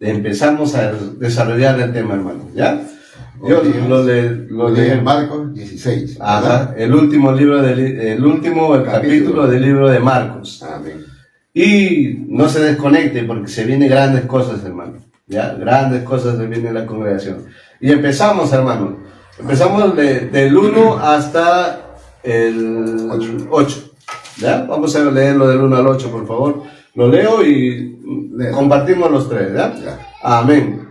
empezamos a desarrollar el tema, hermano, ¿ya? Yo lo leí Marcos 16. Ajá, el último capítulo del libro de Marcos. Amén. Y no se desconecte porque se vienen grandes cosas, hermano. Ya, grandes cosas se vienen en la congregación. Y empezamos, hermano. Empezamos del 1 hasta el 8. ¿Ya? Vamos a leerlo del 1 al 8, por favor. Lo leo y compartimos los tres, ¿ya? Ya. Amén.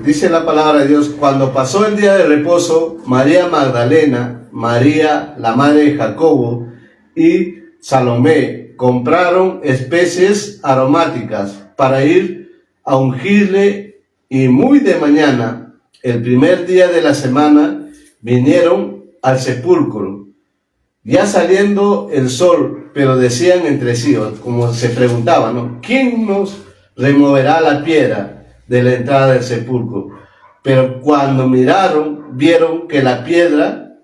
Dice la palabra de Dios: cuando pasó el día de reposo, María Magdalena, María, la madre de Jacobo, y Salomé compraron especies aromáticas para ir a ungirle, y muy de mañana, el primer día de la semana, vinieron al sepulcro, ya saliendo el sol, pero decían entre sí, como se preguntaban, ¿no? ¿Quién nos removerá la piedra de la entrada del sepulcro? Pero cuando miraron, vieron que la piedra,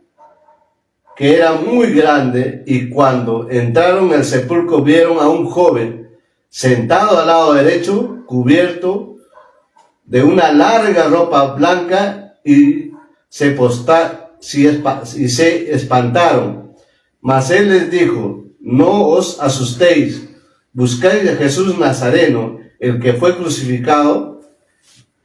que era muy grande, y cuando entraron en el sepulcro vieron a un joven sentado al lado derecho, cubierto de una larga ropa blanca, y se espantaron. Mas él les dijo: no os asustéis, buscáis a Jesús Nazareno, el que fue crucificado.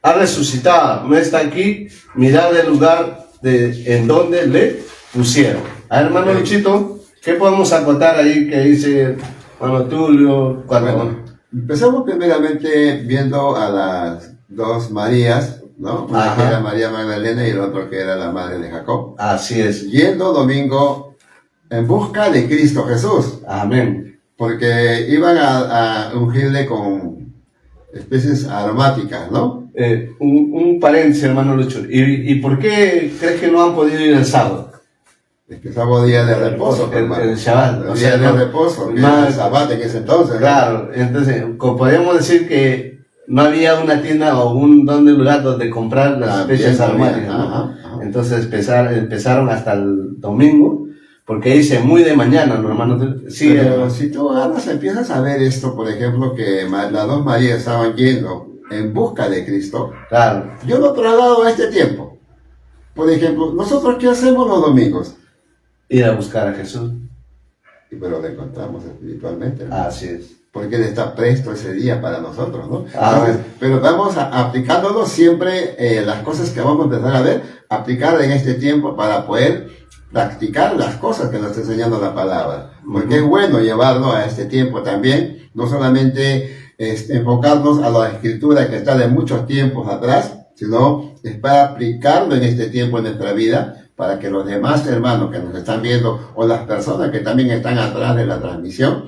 Ha resucitado, no está aquí, mirad el lugar en donde le pusieron. Hermano Luchito, ¿qué podemos acotar ahí que dice hermano Tulio? Bueno, empezamos primeramente viendo a las dos Marías, ¿no? Una que era María Magdalena y el otro que era la madre de Jacob. Así es. Yendo domingo en busca de Cristo Jesús. Amén. Porque iban a ungirle con especies aromáticas, ¿no? Un paréntesis, hermano Lucho. ¿Y por qué crees que no han podido ir el sábado? Es que sábado día de reposo, el Shabbat. El día de reposo, que era el Shabbat en ese entonces. Claro, ¿no? Entonces, podríamos decir que no había una tienda o un lugar donde comprar las especies aromáticas, ¿no? Ajá. Entonces empezaron hasta el domingo, porque dice muy de mañana, ¿no, hermano? Sí, pero si tú agarras, empiezas a ver esto, por ejemplo, que las dos Marías estaban yendo en busca de Cristo. Claro. Yo lo traslado a este tiempo. Por ejemplo, ¿nosotros qué hacemos los domingos? Ir a buscar a Jesús. Pero lo encontramos espiritualmente, ¿no? Así es. Porque Él está presto ese día para nosotros, ¿no? Ah, Entonces, pero vamos aplicándonos siempre las cosas que vamos a empezar a ver, aplicar en este tiempo para poder practicar las cosas que nos está enseñando la palabra. Porque es bueno llevarlo a este tiempo también, no solamente enfocarnos a la escritura que está de muchos tiempos atrás, sino es para aplicarlo en este tiempo en nuestra vida, para que los demás hermanos que nos están viendo, o las personas que también están atrás de la transmisión,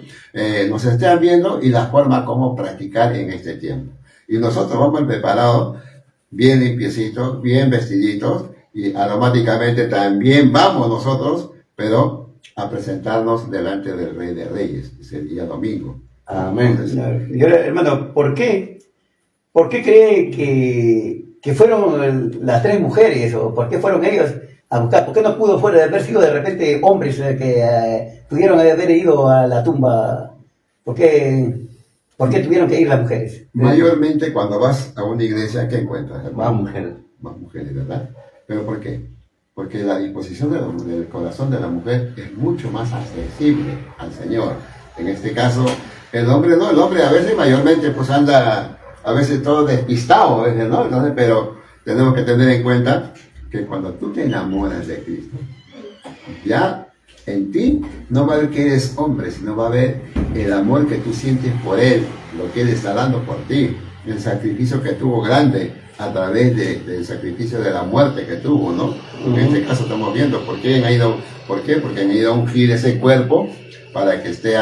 nos estén viendo y la forma como practicar en este tiempo. Y nosotros vamos preparados, bien limpiecitos, bien vestiditos, y aromáticamente también vamos nosotros, pero a presentarnos delante del Rey de Reyes, ese día domingo. Amén. Y ahora, hermano, ¿por qué cree que fueron las tres mujeres, o por qué fueron ellos a buscar? ¿Por qué no pudo haber sido de repente hombres que pudieron haber ido a la tumba? ¿Por qué tuvieron que ir las mujeres? Mayormente cuando vas a una iglesia, ¿qué encuentras, hermano? Más mujeres, ¿verdad? ¿Pero por qué? Porque la disposición del corazón de la mujer es mucho más accesible al Señor. En este caso, el hombre no, el hombre a veces mayormente pues anda, a veces todo despistado, a veces, ¿no? Entonces, pero tenemos que tener en cuenta que cuando tú te enamoras de Cristo, ya en ti no va a ver que eres hombre, sino va a ver el amor que tú sientes por Él, lo que Él está dando por ti, el sacrificio que tuvo grande a través del sacrificio de la muerte que tuvo, ¿no? En este caso estamos viendo por qué han ido a ungir ese cuerpo para que esté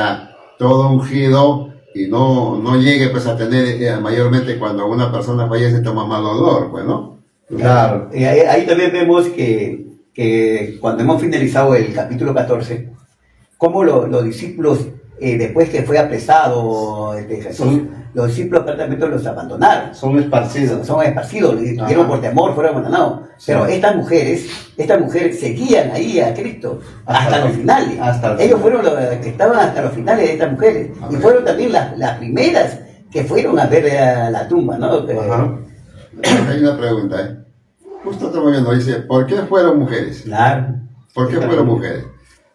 todo ungido y no llegue pues a tener, mayormente cuando una persona fallece toma mal olor, pues, ¿no? Claro. Y ahí también vemos que cuando hemos finalizado el capítulo 14, cómo los discípulos, después que fue apresado Jesús, los discípulos prácticamente los abandonaron. Son esparcidos. Tuvieron por temor, fueron abandonados. Sí. Pero estas mujeres seguían ahí a Cristo hasta los finales. Ellos fueron los que estaban hasta los finales de estas mujeres. Y fueron también las primeras que fueron a ver a la tumba, ¿no? Ajá. Hay una pregunta, ¿eh? Justo estamos viendo, dice, ¿por qué fueron mujeres? Claro. ¿Por qué fueron mujeres?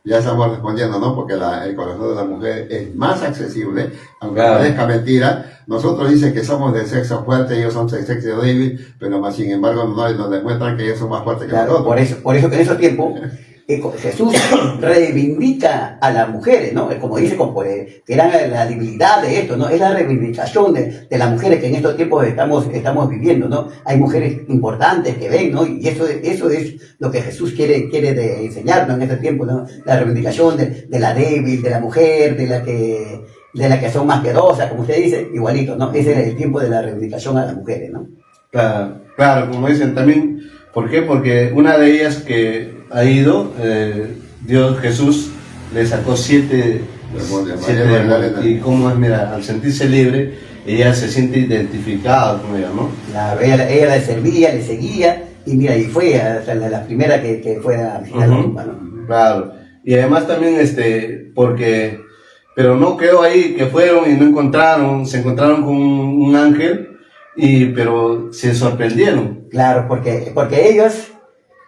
Ya estamos respondiendo, ¿no? Porque el corazón de la mujer es más accesible, aunque Claro. parezca mentira. Nosotros dicen que somos de sexo fuerte, ellos son de sexo débil, pero más sin embargo nos demuestran que ellos son más fuertes que Claro, nosotros. por eso que en esos tiempos Jesús reivindica a las mujeres, ¿no? Como dice, que eran la debilidad de esto, ¿no? Es la reivindicación de las mujeres que en estos tiempos estamos viviendo, ¿no? Hay mujeres importantes que ven, ¿no? Y eso es lo que Jesús quiere enseñarnos en este tiempo, ¿no? La reivindicación de la débil, de la mujer, de la que son más piadosas, como usted dice, igualito, ¿no? Ese es el tiempo de la reivindicación a las mujeres, ¿no? Claro, claro, como dicen también, ¿por qué? Porque una de ellas que ha ido, Jesús le sacó 7 Demonios, siete María demonios. Magdalena. Y como es, mira, al sentirse libre, ella se siente identificada con ella, ¿no? Ella le servía, le seguía, y mira, y fue hasta la primera que fue a visitar la tumba, ¿no? Claro. Y además también, porque, pero no quedó ahí, que fueron y no encontraron, se encontraron con un ángel, pero se sorprendieron. Claro, porque ellos,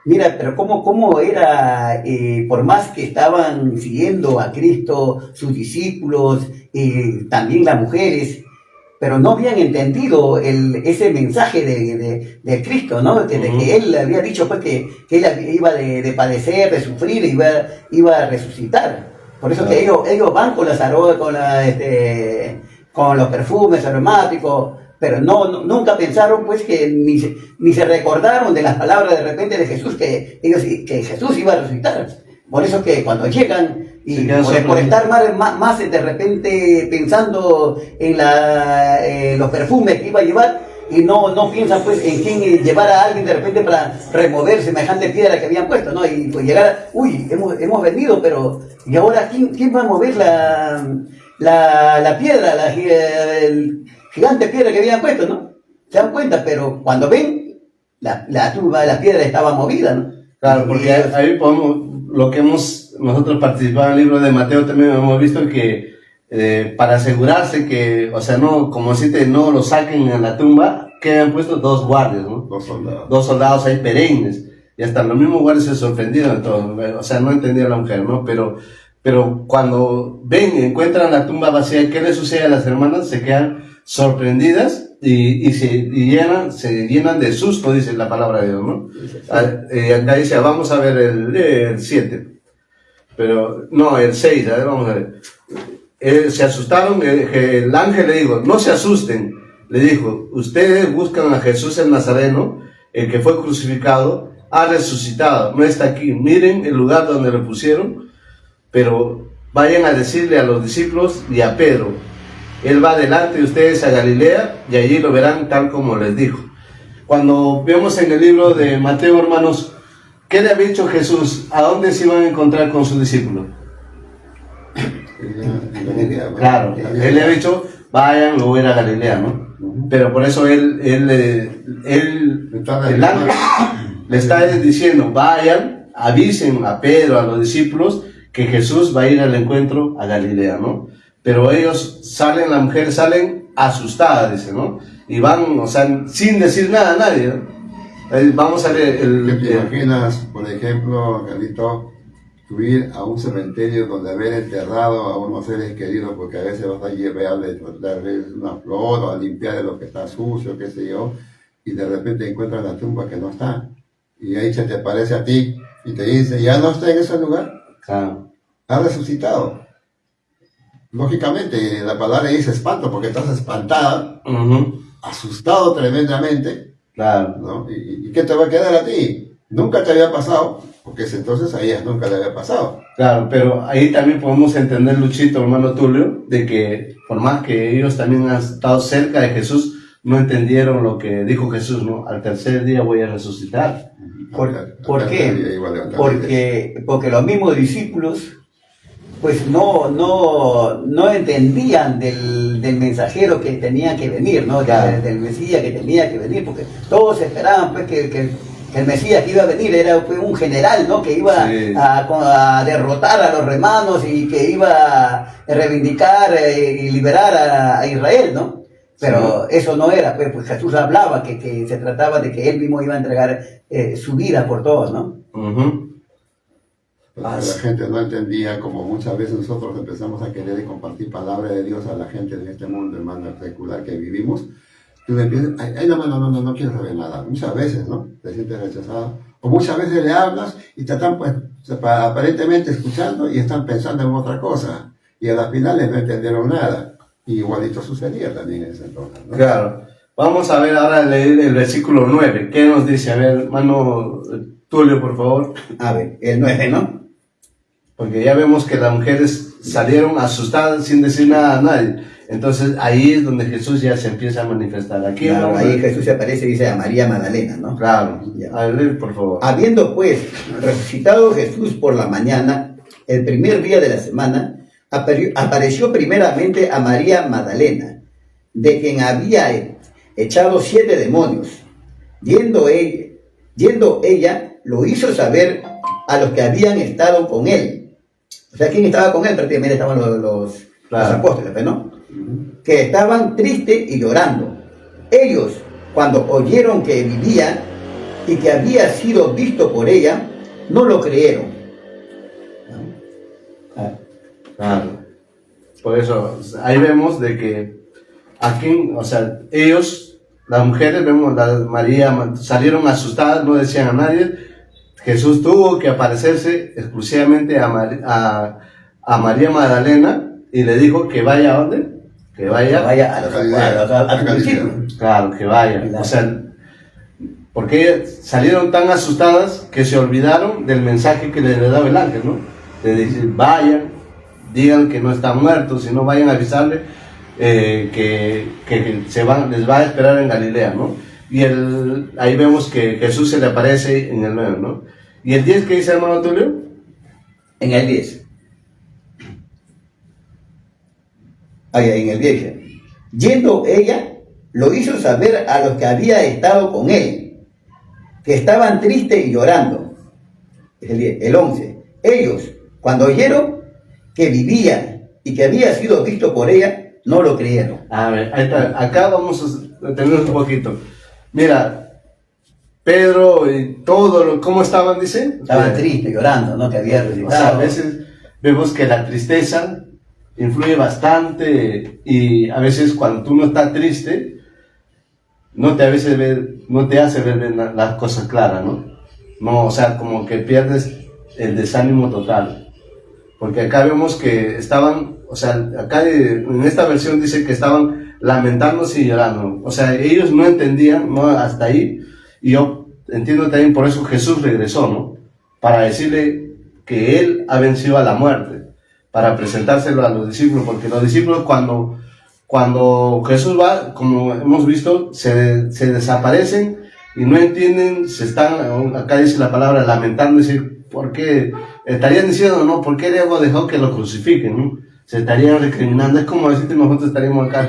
mira, pero cómo era, por más que estaban siguiendo a Cristo, sus discípulos, también las mujeres, pero no habían entendido ese mensaje de Cristo, ¿no? De que Él había dicho pues que Él iba de padecer, de sufrir, iba a resucitar. Por eso que ellos van con las aromas, con los perfumes aromáticos, pero nunca pensaron pues que ni se recordaron de las palabras de repente de Jesús, que Jesús iba a resucitar. Por eso que cuando llegan y por estar más de repente pensando en los perfumes que iba a llevar, y no piensan pues en quién llevar a alguien de repente para remover semejante piedra que habían puesto, ¿no? Y pues llegar, hemos venido, pero ¿y ahora quién va a mover la piedra, el gigante piedra que habían puesto, ¿no? Se dan cuenta, pero cuando ven, la piedra estaba movida, ¿no? Claro, porque ahí podemos, lo que nosotros participamos en el libro de Mateo también hemos visto que para asegurarse que, o sea, no, como si no lo saquen a la tumba, que han puesto 2 guardias, ¿no? 2 soldados. 2 soldados ahí perennes. Y hasta los mismos guardias se sorprendieron de todo. O sea, no entendía la mujer, ¿no? Pero cuando ven y encuentran la tumba vacía, ¿qué les sucede a las hermanas? Se quedan sorprendidas y se llenan de susto, dice la palabra de Dios, ¿no? Acá dice, vamos a ver el 7. Pero, no, el 6, a ver, vamos a ver. Se asustaron, el ángel le dijo, no se asusten, le dijo, ustedes buscan a Jesús el Nazareno, el que fue crucificado, ha resucitado, no está aquí, miren el lugar donde lo pusieron, pero vayan a decirle a los discípulos y a Pedro, él va delante de ustedes a Galilea y allí lo verán tal como les dijo. Cuando vemos en el libro de Mateo, hermanos, ¿qué le había dicho Jesús? ¿A dónde se iban a encontrar con sus discípulos? Claro, él le ha dicho, vayan, luego ir a Galilea, ¿no? Pero por eso el ángel le está diciendo, vayan, avisen a Pedro, a los discípulos, que Jesús va a ir al encuentro a Galilea, ¿no? Pero ellos salen, las mujeres salen asustadas, dice, ¿no? Y van, o sea, sin decir nada a nadie, ¿no? Vamos a ver ¿Te imaginas, por ejemplo, Carlito, ir a un cementerio donde haber enterrado a unos seres queridos, porque a veces vas a darle una flor o a limpiar de lo que está sucio, qué sé yo, y de repente encuentras la tumba que no está, y ahí se te aparece a ti y te dice, ya no está en ese lugar, ha resucitado. Lógicamente, la palabra dice espanto, porque estás espantada, asustado tremendamente, ¿no? ¿Y qué te va a quedar a ti? Nunca te había pasado, porque entonces a ellas nunca le había pasado. Claro, pero ahí también podemos entender, Luchito, hermano Tulio, de que por más que ellos también han estado cerca de Jesús, no entendieron lo que dijo Jesús, ¿no? Al tercer día voy a resucitar. ¿Por qué? Porque los mismos discípulos pues no entendían del mensajero que tenía que venir, ¿no? Del Mesías que tenía que venir, porque todos esperaban pues que el Mesías que iba a venir era pues, un general, ¿no? Que iba a derrotar a los romanos y que iba a reivindicar y liberar a Israel, ¿no? Pero eso no era, pues Jesús hablaba que se trataba de que él mismo iba a entregar su vida por todos, ¿no? Porque la gente no entendía, como muchas veces nosotros empezamos a querer compartir palabra de Dios a la gente de este mundo, hermano, secular que vivimos. Tú le empiezas, ay, no quiero saber nada. Muchas veces, ¿no? Te sientes rechazado. O muchas veces le hablas y te están, pues, aparentemente escuchando y están pensando en otra cosa. Y a las finales no entendieron nada. Y igualito sucedía también en ese entonces, ¿no? Claro. Vamos a ver ahora leer el versículo 9. ¿Qué nos dice? A ver, hermano Tulio, por favor. A ver, el 9, ¿no? Porque ya vemos que las mujeres salieron asustadas sin decir nada a nadie. Entonces ahí es donde Jesús ya se empieza a manifestar. Aquí Claro, ahí Jesús se aparece y dice a María Magdalena, ¿no? Claro. Ya. A ver, por favor. Habiendo pues resucitado Jesús por la mañana, el primer día de la semana, apareció primeramente a María Magdalena, de quien había echado 7 demonios. Yendo ella, lo hizo saber a los que habían estado con él. O sea, ¿quién estaba con él? Prácticamente estaban los apóstoles, ¿no? Que estaban tristes y llorando. Ellos, cuando oyeron que vivía y que había sido visto por ella, no lo creyeron. Claro. Por eso, ahí vemos de que aquí, o sea, ellos, las mujeres, vemos, María, salieron asustadas, no decían a nadie. Jesús tuvo que aparecerse exclusivamente a María Magdalena y le dijo que vaya a ¿dónde? Que vaya a los discípulos. Claro, que vaya. O sea, porque salieron tan asustadas que se olvidaron del mensaje que les daba el ángel, ¿no? De decir, vayan, digan que no están muertos, sino vayan a avisarle que les va a esperar en Galilea, ¿no? Y ahí vemos que Jesús se le aparece en el 9, ¿no? ¿Y el 10 qué dice, hermano Tulio? En el 10. En el 10 dice, yendo ella, lo hizo saber a los que había estado con él, que estaban tristes y llorando. Es el 10. El 11. Ellos, cuando oyeron que vivía y que había sido visto por ella, no lo creyeron. A ver, ahí está. Acá vamos a tener un poquito. Mira, Pedro y todo, ¿cómo estaban, dice? Estaban tristes, llorando, ¿no? Que había resucitado. O sea, a veces vemos que la tristeza influye bastante y a veces cuando tú no estás triste, no te hace ver las cosas claras, ¿no? No, o sea, como que pierdes el desánimo total. Porque acá vemos que estaban, o sea, acá en esta versión dice que estaban lamentándose y llorando. O sea, ellos no entendían, ¿no? Hasta ahí. Y yo entiendo también por eso Jesús regresó, ¿no? Para decirle que Él ha vencido a la muerte. Para presentárselo a los discípulos. Porque los discípulos cuando Jesús va, como hemos visto, se desaparecen y no entienden, acá dice la palabra lamentando, decir, ¿por qué? Estarían diciendo, ¿no? ¿Por qué luego dejó que lo crucifiquen, ¿no? Se estarían recriminando. Es como decir que nosotros estaríamos acá,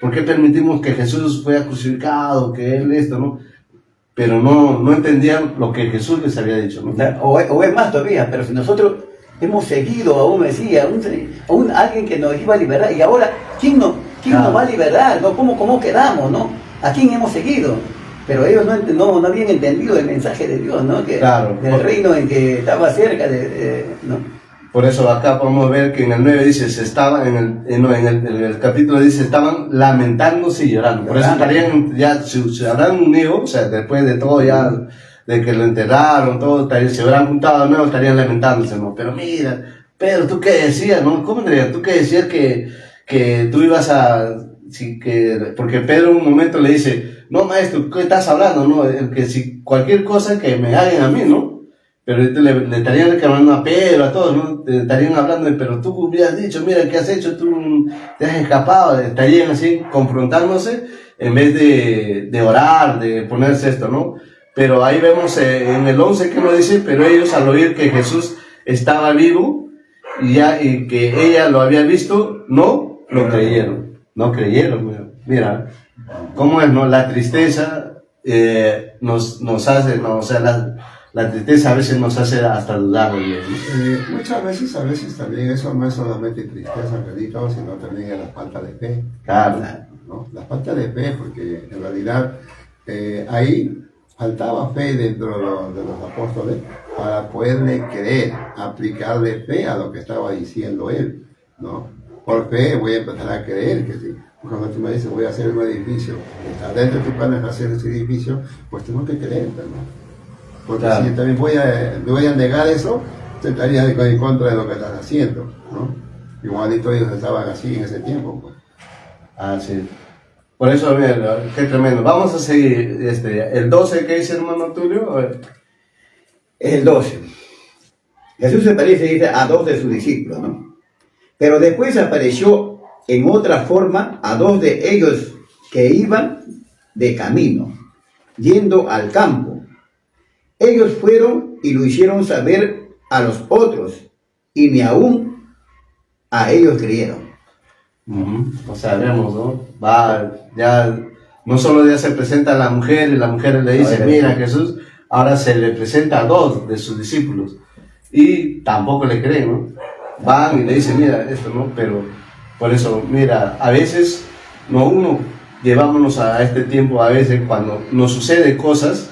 ¿por qué permitimos que Jesús fuera crucificado, que Él esto, ¿no? Pero no entendían lo que Jesús les había dicho, ¿no? O es más todavía, pero si nosotros hemos seguido a un Mesías, a alguien que nos iba a liberar, y ahora, ¿quién nos va a liberar? ¿No? ¿Cómo quedamos, no? ¿A quién hemos seguido? Pero ellos no habían entendido el mensaje de Dios, ¿no? Que claro, del reino en que estaba cerca ¿no? Por eso acá podemos ver que en el 9 dice, en el capítulo dice, estaban lamentándose y llorando. Por eso estarían, ya se habrán unido, o sea, después de todo ya, de que lo enterraron, todo, se habrán juntado de nuevo, estarían lamentándose, ¿no? Pero mira, Pedro, ¿tú qué decías, no? ¿Cómo dirías? ¿Tú qué decías que tú ibas a... porque Pedro en un momento le dice, no, maestro, ¿qué estás hablando? No, que si cualquier cosa que me hagan a mí, ¿no? Pero le estarían reclamando a Pedro, a todos, ¿no? Te estarían hablando de, pero tú hubieras dicho, mira, ¿qué has hecho? Tú te has escapado. Estarían así confrontándose en vez de orar, de ponerse esto, ¿no? Pero ahí vemos en el 11 que nos dice, pero ellos al oír que Jesús estaba vivo y que ella lo había visto, no lo creyeron. No creyeron, mira. ¿Cómo es, no? La tristeza nos hace, ¿no? O sea, la tristeza a veces nos hace hasta dudar de Dios, ¿no? Muchas veces, también eso no es solamente tristeza, repito, sino también es la falta de fe. Claro. ¿no? La falta de fe, porque en realidad ahí faltaba fe dentro de los apóstoles para poderle creer, aplicarle fe a lo que estaba diciendo él, ¿no? Por fe voy a empezar a creer que sí. Cuando tú me dices voy a hacer un edificio, está dentro de tus planes hacer ese edificio, pues tengo que creer, ¿no? Porque claro. si también voy a negar eso, te estarías en contra de lo que estás haciendo, ¿no? Igualito ellos estaban así en ese tiempo, pues. Ah, sí. Por eso, mira, qué tremendo. Vamos a seguir, el 12, ¿qué dice hermano Tulio? A ver. El 12. Jesús se parece, dice, a dos de sus discípulos, ¿no? Pero después apareció en otra forma a dos de ellos que iban de camino, yendo al campo. Ellos fueron y lo hicieron saber a los otros, y ni aún a ellos creyeron. O sea, vemos, ¿no? Va, ya, no solo ya se presenta a la mujer y la mujer le dice, mira Jesús, ahora se le presenta a dos de sus discípulos y tampoco le creen, ¿no? Van y le dicen, mira, esto, ¿no? Pero, por eso, mira, a veces, no uno, llevámonos a este tiempo, a veces cuando nos suceden cosas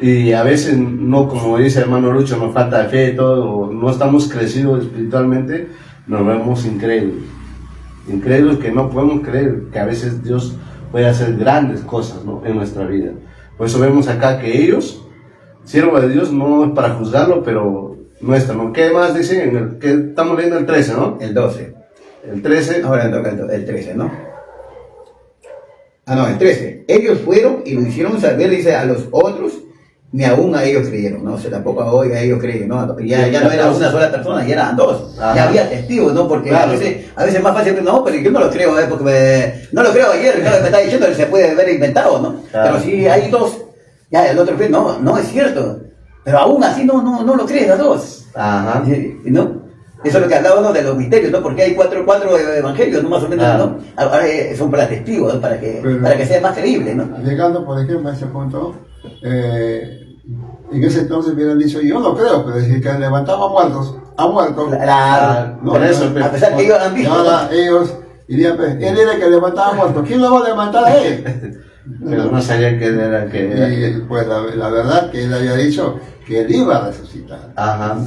y a veces no, como dice el hermano Lucho, nos falta fe y todo, no estamos crecidos espiritualmente, nos vemos incrédulos que no podemos creer que a veces Dios puede hacer grandes cosas, ¿no? En nuestra vida. Por eso vemos acá que ellos, siervos de Dios, no es para juzgarlo, pero nuestra, ¿no? ¿Qué más dice? Que estamos leyendo el 13, ¿no? El 12. El 13. Ahora toca el 13, ¿no? Ah, no, el 13. Ellos fueron y lo hicieron saber, dice, a los otros, ni aún a ellos creyeron, ¿no? O sea, tampoco hoy a ellos creyeron, ¿no? Ya no era una sola persona, ya eran dos. Ajá. Ya había testigos, ¿no? Porque claro. a veces es más fácil, no, pero yo no lo creo, porque no lo creo ayer, claro, me está diciendo que se puede haber inventado, ¿no? Claro. Pero si hay dos, ya el otro cree, no es cierto. Pero aún así no lo creen los dos. Ajá. ¿No? Eso es lo que hablábamos de los misterios, ¿no? Porque hay cuatro evangelios, ¿no? Más o menos, claro. ¿no? Ahora son para testigos, ¿no? para que sea más creíble, ¿no? Llegando, por ejemplo, a ese punto, en ese entonces hubieran dicho, yo no creo, pero es que levantaba muertos, ha muerto. Claro. No, Por eso, A pesar que ellos han visto. ahora ellos dirían, pues, él era el que levantaba muertos, ¿quién lo va a levantar a él? Pero no sabían que él era Y pues la verdad que él había dicho que él iba a resucitar. Ajá.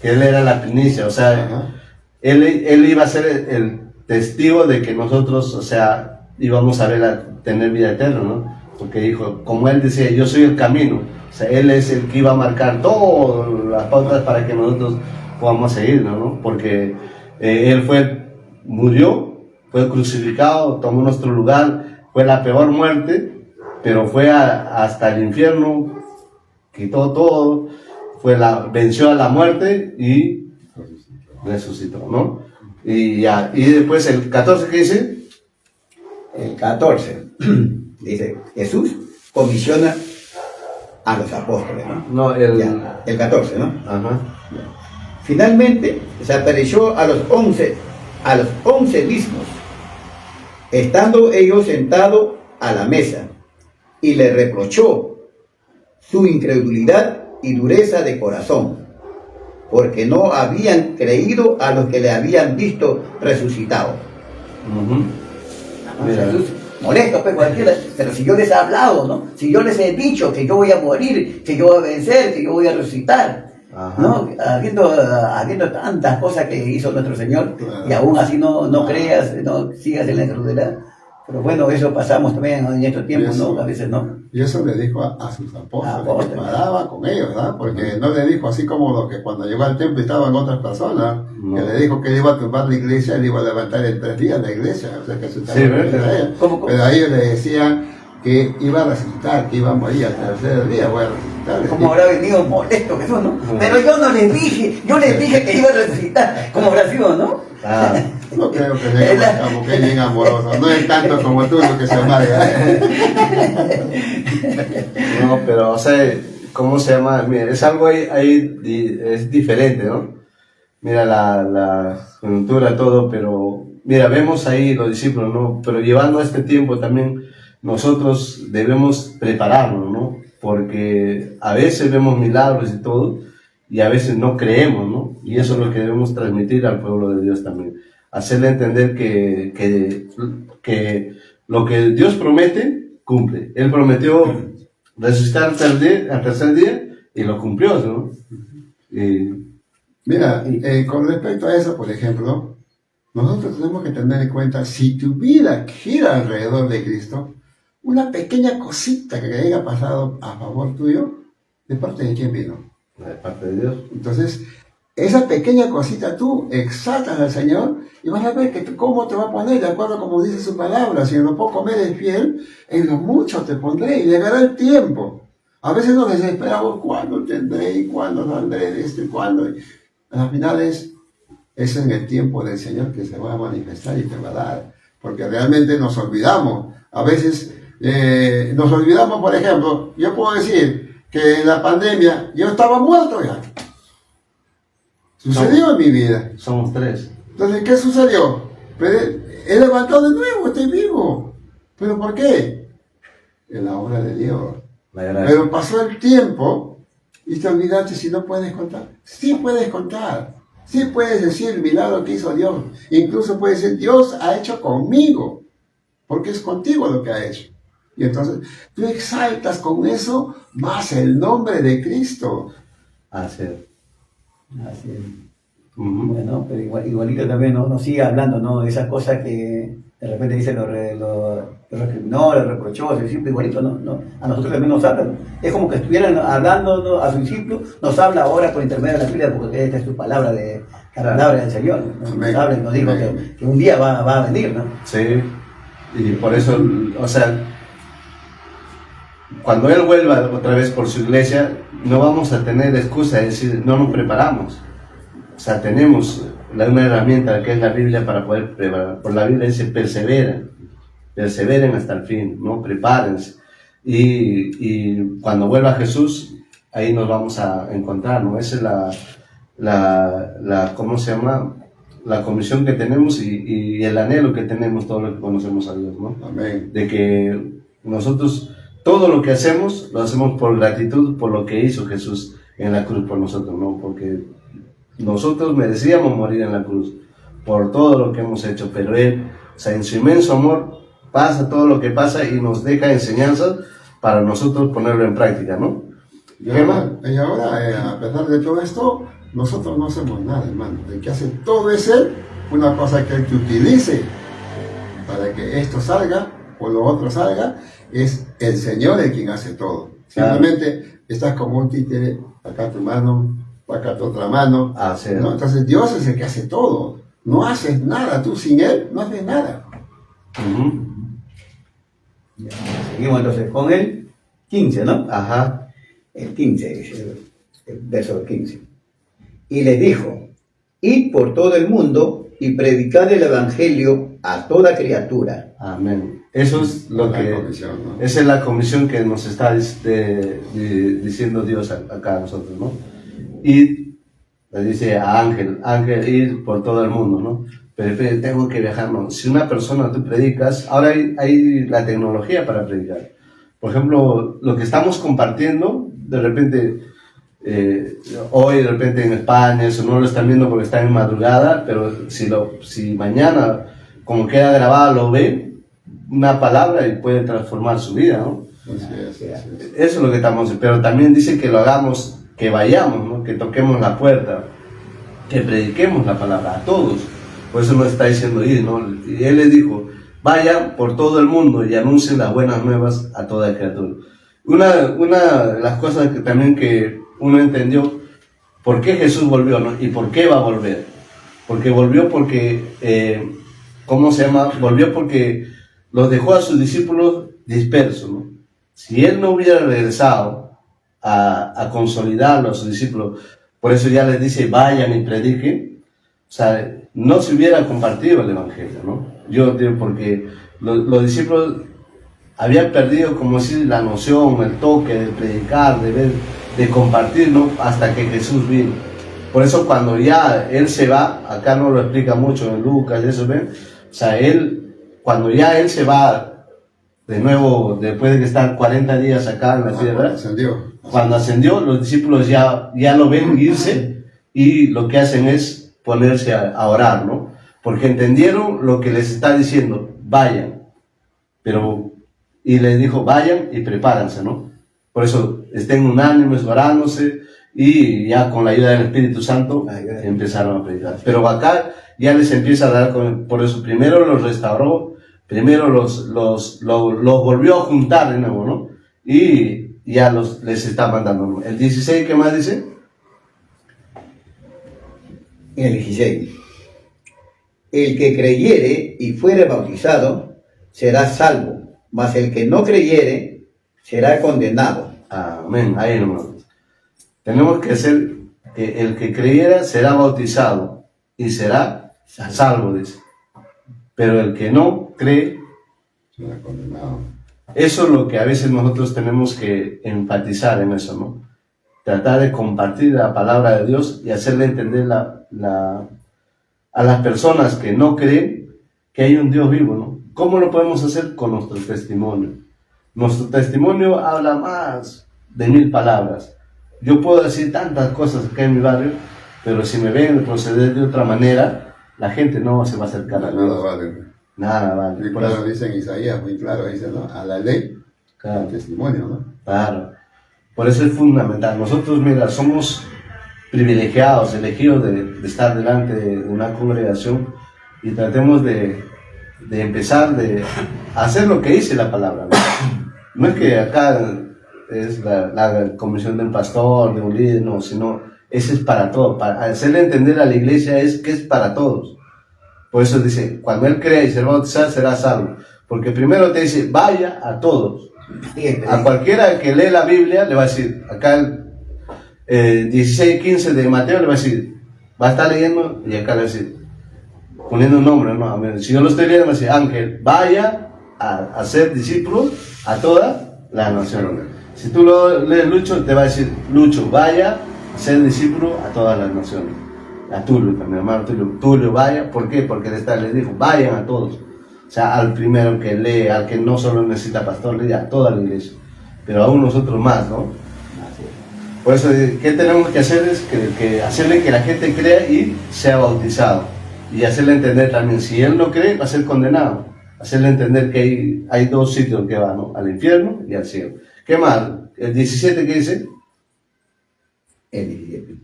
Que él era la primicia, o sea, Ajá. él iba a ser el testigo de que nosotros, o sea, íbamos a tener vida eterna, ¿no? Porque dijo, como él decía, yo soy el camino, o sea, él es el que iba a marcar todas las pautas para que nosotros podamos seguirlo, ¿no? Porque él murió, fue crucificado, tomó nuestro lugar, fue la peor muerte, pero fue hasta el infierno, quitó todo, venció a la muerte y resucitó, ¿no? Y después el 14, ¿qué dice? El 14. Dice, Jesús comisiona a los apóstoles, ¿no? No, Ya, el 14, ¿no? Ajá. Finalmente se apareció a los 11 mismos, estando ellos sentados a la mesa, y le reprochó su incredulidad y dureza de corazón, porque no habían creído a los que le habían visto resucitado. Ujú. Mira. Jesús, molesto, pues, cualquiera, pero si yo les he hablado, ¿no? Si yo les he dicho que yo voy a morir, que yo voy a vencer, que yo voy a resucitar, Ajá. ¿no? Habiendo tantas cosas que hizo nuestro Señor, Claro. y aún así no creas, no sigas en la incredulidad. Pero bueno, eso pasamos también en estos tiempos, ¿no? A veces no. Y eso le dijo a sus apóstoles, Apóstoles. que paraba con ellos, ¿verdad? Porque no le dijo así como lo que cuando llegó al templo estaban otras personas, No. que le dijo que él iba a tumbar la iglesia, él iba a levantar en 3 días la iglesia, o sea que se estaba Sí, refiriendo ¿verdad? a ella. ¿Cómo? Pero a ellos le decían que iba a resucitar, que iba a morir al tercer día, voy a resucitar. Como habrá venido molesto que son, ¿no? Pero yo no les dije, que iba a resucitar, como habrá sido, ¿no? Ah, No creo que sea como que es bien amoroso, no es tanto como tú lo que se amarga. no, pero, o sea, ¿cómo se llama? Mira, es algo es diferente, ¿no? Mira la coyuntura, todo, pero, mira, vemos ahí los discípulos, ¿no? Pero llevando este tiempo también, nosotros debemos prepararnos, ¿no? Porque a veces vemos milagros y todo, y a veces no creemos, ¿no? Y eso es lo que debemos transmitir al pueblo de Dios también. Hacerle entender que lo que Dios promete, cumple. Él prometió resucitar al tercer día y lo cumplió, ¿no? Mira, con respecto a eso, por ejemplo, nosotros tenemos que tener en cuenta, si tu vida gira alrededor de Cristo, una pequeña cosita que haya pasado a favor tuyo, ¿de parte de quién vino? De parte de Dios. Entonces, esa pequeña cosita tú exaltas al Señor y vas a ver que cómo te va a poner, de acuerdo como dice su palabra. Si en lo poco me eres fiel, en lo mucho te pondré y llegará el tiempo. A veces nos desesperamos, ¿cuándo tendré? ¿Y cuándo saldré de esto? ¿Y cuándo? Al final es en el tiempo del Señor que se va a manifestar y te va a dar. Porque realmente nos olvidamos. A veces nos olvidamos, por ejemplo, yo puedo decir que en la pandemia yo estaba muerto ya. Sucedió en mi vida. Somos 3. Entonces, ¿qué sucedió? He levantado de nuevo, estoy vivo. ¿Pero por qué? En la obra de Dios. Pero pasó el tiempo y te olvidaste si no puedes contar. Sí puedes contar. Sí puedes decir el milagro que hizo Dios. Incluso puedes decir, Dios ha hecho conmigo. Porque es contigo lo que ha hecho. Y entonces tú exaltas con eso más el nombre de Cristo. Así es. Así es. Bueno, pero igualito también nos sigue hablando, ¿no? De esas cosas que de repente dice lo recriminó, lo reprochó a su discípulo, igualito, ¿no? A nosotros también nos hablan. Es como que estuvieran hablando, ¿no? A su discípulo, nos habla ahora por intermedio de la Biblia, porque esta es tu palabra, la palabra del Señor. Nos habla y nos dijo que un día va a venir, ¿no? Sí, y por eso, o sea, cuando Él vuelva otra vez por su iglesia, no vamos a tener excusa de decir, no nos preparamos. O sea, tenemos una herramienta que es la Biblia para poder preparar. Por la Biblia dice, perseveren hasta el fin, ¿no? Prepárense. Y cuando vuelva Jesús, ahí nos vamos a encontrar, ¿no? Esa es ¿cómo se llama? La comisión que tenemos y el anhelo que tenemos todos los que conocemos a Dios, ¿no? Amén. De que nosotros, todo lo que hacemos, lo hacemos por gratitud, por lo que hizo Jesús en la cruz por nosotros, ¿no? Porque nosotros merecíamos morir en la cruz por todo lo que hemos hecho, pero Él, o sea, en su inmenso amor, pasa todo lo que pasa y nos deja enseñanzas para nosotros ponerlo en práctica, ¿no? Y ahora, a pesar de todo esto, nosotros no hacemos nada, hermano. El que hace todo es Él, una cosa que Él te utilice para que esto salga o lo otro salga, es el Señor el quien hace todo. Simplemente estás como un títere, acá tu mano, acá tu otra mano, sí, ¿no? Entonces Dios es el que hace todo. No haces nada, tú sin Él no haces nada. Seguimos entonces con el 15, ¿no? Ajá. El 15, el verso 15. Y les dijo, id por todo el mundo y predicad el evangelio a toda criatura. Amén. Eso es lo que... comisión, ¿no? Esa es la comisión que nos está diciendo Dios acá a nosotros, ¿no? Y le dice a Ángel, ir por todo el mundo, ¿no? Pero tengo que viajar, ¿no? Si una persona tú predicas, ahora hay la tecnología para predicar. Por ejemplo, lo que estamos compartiendo, de repente, hoy de repente en España, eso no lo están viendo porque está en madrugada, pero si mañana, como queda grabado, lo ven, una palabra y puede transformar su vida, ¿no? Así es. Eso es lo que estamos, pero también dice que lo hagamos, que vayamos, ¿no? Que toquemos la puerta, que prediquemos la palabra a todos. Por eso nos está diciendo ir, ¿no? Y Él les dijo, vayan por todo el mundo y anuncien las buenas nuevas a toda criatura. Una de las cosas que también que uno entendió, ¿por qué Jesús volvió, no? ¿Y por qué va a volver? Porque volvió porque, ¿cómo se llama? Volvió porque los dejó a sus discípulos dispersos, ¿no? Si Él no hubiera regresado a consolidarlo a sus discípulos, por eso ya les dice, vayan y prediquen, o sea, no se hubiera compartido el evangelio, ¿no? Yo digo, porque los discípulos habían perdido, como decir, la noción, el toque de predicar, de ver, de compartir, ¿no? Hasta que Jesús vino. Por eso cuando ya Él se va, acá no lo explica mucho en Lucas, eso, ¿ven? O sea, cuando ya Él se va, de nuevo, después de que estar 40 días acá en la tierra, cuando ascendió, los discípulos ya lo ven irse y lo que hacen es ponerse a orar, ¿no? Porque entendieron lo que les está diciendo, vayan, pero, y les dijo, vayan y prepárense, ¿no? Por eso, estén unánimes, orándose, y ya con la ayuda del Espíritu Santo empezaron a predicar. Pero acá ya les empieza a dar, por eso primero los restauró, primero los volvió a juntar de nuevo, ¿no? Y ya les está mandando, ¿no? El 16, ¿qué más dice? En el 16. El que creyere y fuere bautizado será salvo, mas el que no creyere será condenado. Amén, ahí nomás. Tenemos que ser, el que creyera será bautizado y será salvo, dice. Pero el que no cree, será condenado. Eso es lo que a veces nosotros tenemos que enfatizar en eso, ¿no? Tratar de compartir la palabra de Dios y hacerle entender a las personas que no creen que hay un Dios vivo, ¿no? ¿Cómo lo podemos hacer? Con nuestro testimonio. Nuestro testimonio habla más de 1000 palabras. Yo puedo decir tantas cosas acá en mi barrio, pero si me ven proceder de otra manera, la gente no se va a acercar a Dios. Nada vale. Nada vale. Muy claro dice en Isaías, muy claro dice, ¿no? A la ley, claro, al testimonio, ¿no? Claro. Por eso es fundamental. Nosotros, mira, somos privilegiados, elegidos de estar delante de una congregación y tratemos de empezar a hacer lo que dice la palabra, ¿no? No es que acá es la comisión del pastor, de un líder, no, sino ese es para todos. Para hacerle entender a la iglesia es que es para todos. Por eso dice, cuando él crea y se bautiza, será salvo. Porque primero te dice, vaya a todos. A cualquiera que lee la Biblia le va a decir, acá el 16:15 de Mateo le va a decir, va a estar leyendo y acá le va a decir, poniendo un nombre, ¿no? A ver, si yo lo estoy leyendo, me dice, Ángel, vaya a ser discípulo a todas las naciones. Si tú lo lees Lucho, te va a decir, Lucho, vaya a ser discípulo a todas las naciones. A Tulio, mi hermano Tulio, vaya. ¿Por qué? Porque les dijo, vayan a todos. O sea, al primero que lee, al que no solo necesita pastor, lee a toda la iglesia. Pero aún nosotros más, ¿no? Por eso, ¿qué tenemos que hacer? Es que hacerle que la gente crea y sea bautizado. Y hacerle entender también, si él no cree, va a ser condenado. Hacerle entender que hay dos sitios que van, ¿no? Al infierno y al cielo. ¿Qué más? El 17, ¿qué dice? El 17.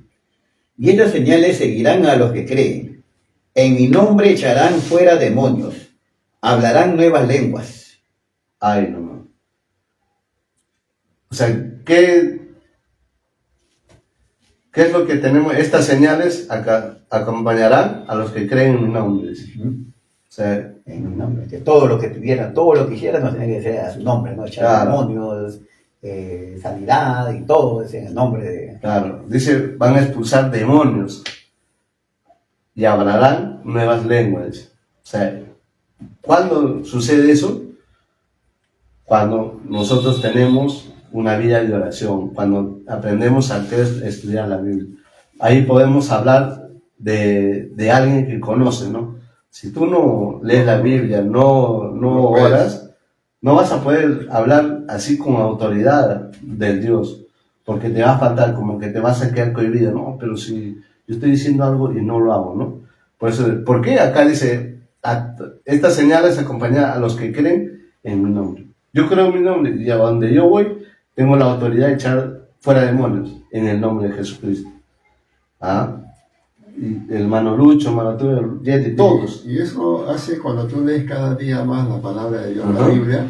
Y estas señales seguirán a los que creen. En mi nombre echarán fuera demonios. Hablarán nuevas lenguas. Ay, no. O sea, ¿qué es lo que tenemos? Estas señales acá acompañarán a los que creen en mi nombre. Dice. O sea, en mi nombre. Que todo lo que tuvieran, todo lo que hicieran, no tenía que ser a su nombre, ¿no? Echar claro, demonios, sanidad y todo es en el nombre de... Claro, dice, van a expulsar demonios y hablarán nuevas lenguas. O sea, ¿cuándo sucede eso? Cuando nosotros tenemos una vida de oración, cuando aprendemos a estudiar la Biblia. Ahí podemos hablar de alguien que conoce, ¿no? Si tú no lees la Biblia, no oras, no vas a poder hablar así con autoridad del Dios, porque te va a faltar, como que te vas a quedar cohibido, no, pero si yo estoy diciendo algo y no lo hago, ¿no? Por eso, ¿por qué acá dice, estas señales acompañan a los que creen en mi nombre? Yo creo en mi nombre y a donde yo voy, tengo la autoridad de echar fuera demonios en el nombre de Jesucristo. ¿Ah? Y el hermano Lucho, hermano Tulio, Yeti, todos. Y eso hace cuando tú lees cada día más la palabra de Dios, la Biblia,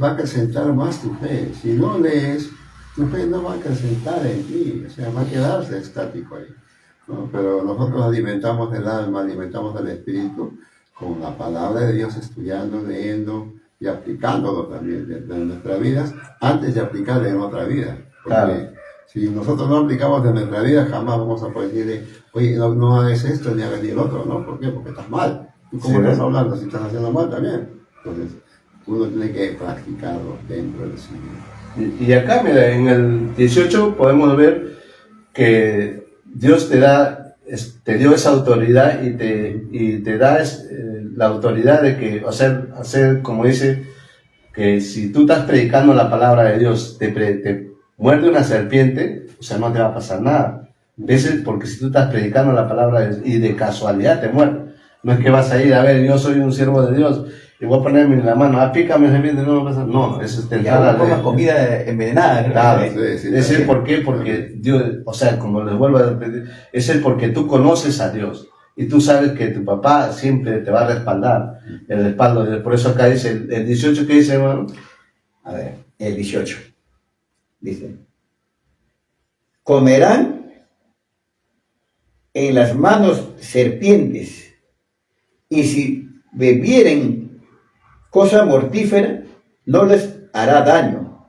va a acrecentar más tu fe. Si no lees, tu fe no va a acrecentar en ti, o sea, va a quedarse estático ahí, ¿no? Pero nosotros alimentamos el alma, alimentamos el espíritu con la palabra de Dios, estudiando, leyendo y aplicándolo también en nuestras vidas, antes de aplicarlo en otra vida. Porque claro, si nosotros no aplicamos en nuestra vida, jamás vamos a poder decirle, oye, no hagas esto ni hagas ni el otro, ¿no? ¿Por qué? Porque estás mal. ¿Tú cómo estás hablando si estás haciendo mal también? Entonces, uno tiene que practicarlo dentro de sí mismo. Y acá, mira, en el 18 podemos ver que Dios te dio esa autoridad y te da la autoridad de que hacer como dice, que si tú estás predicando la palabra de Dios, te muerde una serpiente, o sea, no te va a pasar nada. ¿Ves? Porque si tú estás predicando la palabra de Dios y de casualidad te muerde, no es que vas a ir, a ver, yo soy un siervo de Dios, y voy a ponerme en la mano, pícame, no pasa. No, eso es Ya tentar no a comas comida envenenada. Claro, Sí, sí, es sí. el por qué, porque Dios, o sea, como les vuelvo a repetir, es el porque tú conoces a Dios y tú sabes que tu papá siempre te va a respaldar, el respaldo de Dios. Por eso acá dice, el 18 que dice, hermano, A ver, el 18. Dice, comerán en las manos serpientes, y si bebieren cosa mortífera, no les hará daño.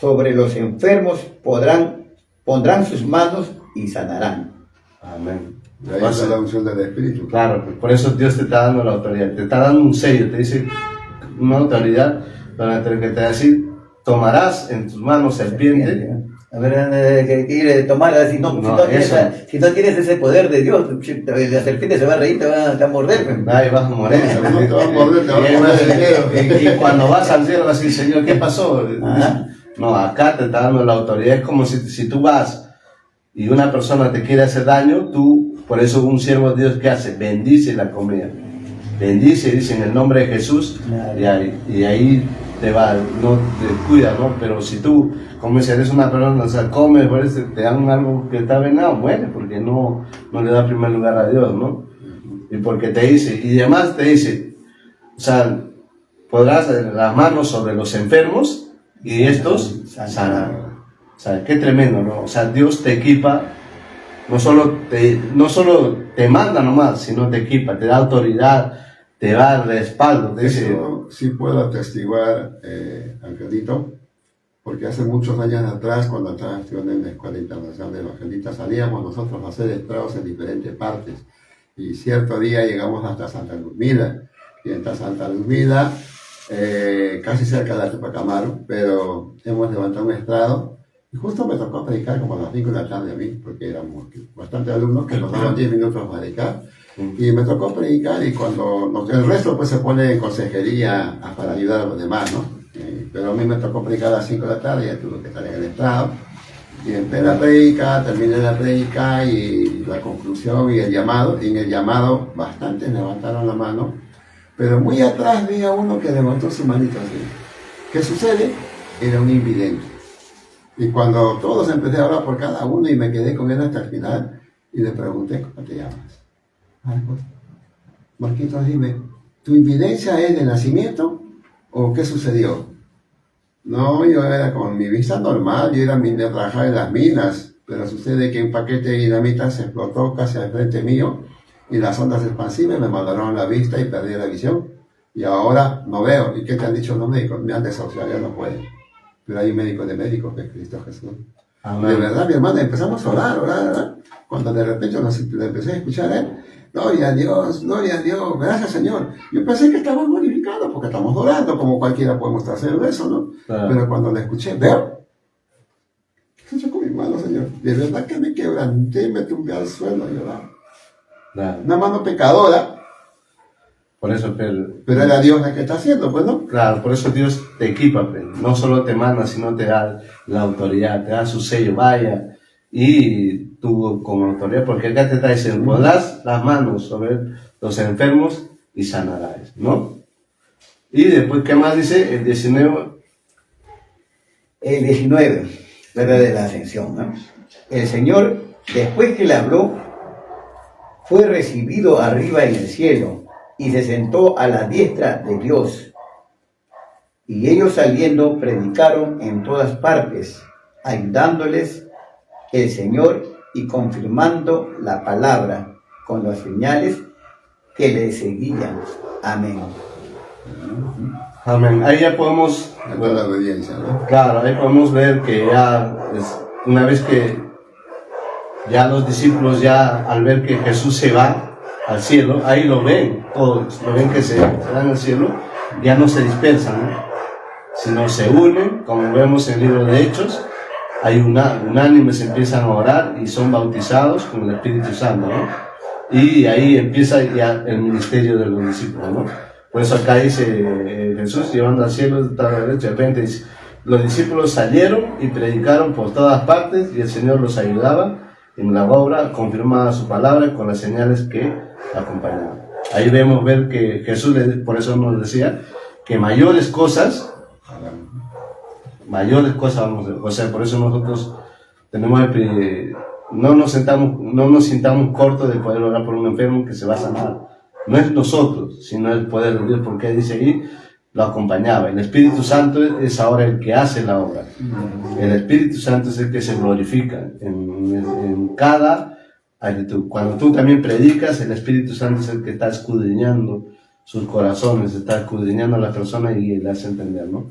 Sobre los enfermos pondrán sus manos y sanarán. amén. De ahí está la unción del Espíritu. Claro, por eso Dios te está dando la autoridad, te está dando un sello, te dice una autoridad para que te va a decir, tomarás en tus manos serpiente. A ver, ¿qué quiere tomar? Si no, eso. si no tienes ese poder de Dios, la serpiente se va a reír, te va a morder. Ahí vas a morir. No te va a morder, te va a Y comer además, el dedo. y cuando vas al cielo vas a decir, Señor, ¿qué pasó? Ajá. No, acá te está dando la autoridad. Es como si tú vas y una persona te quiere hacer daño, tú, por eso un siervo de Dios, ¿qué hace? Bendice la comida. Bendice, dice en el nombre de Jesús, y ahí te va, no te cuida, ¿no? Pero si tú, como si eres una persona, o sea, comes, parece, te dan algo que está venado, muere, porque no le da primer lugar a Dios, ¿no? Y porque te dice, y además te dice, o sea, podrás las manos sobre los enfermos y estos sanarán. O sea, qué tremendo, ¿no? O sea, Dios te equipa, no solo te manda nomás, sino te equipa, te da autoridad, te da respaldo, te dice. Eso sí puedo atestiguar, Angelito, porque hace muchos años atrás, cuando estaba estudiando en la Escuela Internacional de Evangelistas, salíamos nosotros a hacer estrados en diferentes partes. Y cierto día llegamos hasta Santa Luzmila. Y hasta Santa Luzmila, casi cerca de la Tupac Amaru, pero hemos levantado un estrado. Y justo me tocó predicar como a las 5 de la tarde a mí, porque éramos bastantes alumnos que nos daban 10 minutos para predicar. Y me tocó predicar, y cuando el resto pues se pone en consejería para ayudar a los demás, ¿no? Pero a mí me tocó predicar a las 5 de la tarde, ya tuve que estar en el estrado. Y empecé la predica, terminé la predica y la conclusión y el llamado. Y en el llamado bastantes levantaron la mano, pero muy atrás veía uno que levantó su manito así. ¿Qué sucede? Era un invidente. Y cuando todos empecé a hablar por cada uno y me quedé con él hasta el final y le pregunté, ¿cómo te llamas? Marcos. Marquitos, dime, ¿tu invidencia es de nacimiento o qué sucedió? No, yo era con mi vista normal, yo trabajaba en las minas, pero sucede que un paquete de dinamita se explotó casi al frente mío y las ondas expansivas me mandaron la vista y perdí la visión. Y ahora no veo. ¿Y qué te han dicho los médicos? Me han desahuciado, ya no pueden. Pero hay un médico de médicos que es Cristo Jesús. Amén. De verdad, mi hermana, empezamos a orar. Cuando de repente le empecé a escuchar a él, gloria a Dios, gracias Señor. Yo pensé que estamos glorificados porque estamos orando, como cualquiera podemos hacer eso, ¿no? Claro. Pero cuando le escuché, veo, ¿qué hecho con mi mano, Señor? De verdad que me quebranté, me tumbé al suelo a llorar. Claro. Una mano pecadora. Por eso, pero era Dios el que está haciendo, pues, ¿no? Claro, por eso Dios te equipa, pero no solo te manda, sino te da la autoridad, te da su sello, vaya, y tú como autoridad, porque acá te está diciendo, pondrás las manos sobre los enfermos y sanarás, ¿no? Y después, ¿qué más dice? El 19. El 19, verdad de la ascensión, ¿no? El Señor, después que le habló, fue recibido arriba en el cielo, y se sentó a la diestra de Dios. Y ellos saliendo predicaron en todas partes, ayudándoles el Señor y confirmando la palabra con las señales que le seguían. Amén. Amén. Ahí ya podemos... la obediencia, ¿no? Claro, ahí podemos ver que ya, una vez que ya los discípulos ya al ver que Jesús se va al cielo, ahí lo ven, todos lo ven que se van al cielo, ya no se dispersan, ¿no? Sino se unen, como vemos en el libro de Hechos, hay unánimes, empiezan a orar y son bautizados con el Espíritu Santo, ¿no? Y ahí empieza ya el ministerio de los discípulos, ¿no? Por eso acá dice Jesús llevando al cielo, de repente dice, los discípulos salieron y predicaron por todas partes y el Señor los ayudaba en la obra, confirmaba su palabra con las señales que acompañaban. Ahí ver que Jesús, por eso nos decía, que mayores cosas vamos a ver. O sea, por eso nosotros tenemos no nos sintamos cortos de poder orar por un enfermo que se va a sanar. No es nosotros, sino el poder de Dios, porque dice ahí, lo acompañaba. El Espíritu Santo es ahora el que hace la obra. El Espíritu Santo es el que se glorifica en cada actitud. Cuando tú también predicas, el Espíritu Santo es el que está escudriñando sus corazones, está escudriñando a la persona y le hace entender, ¿no?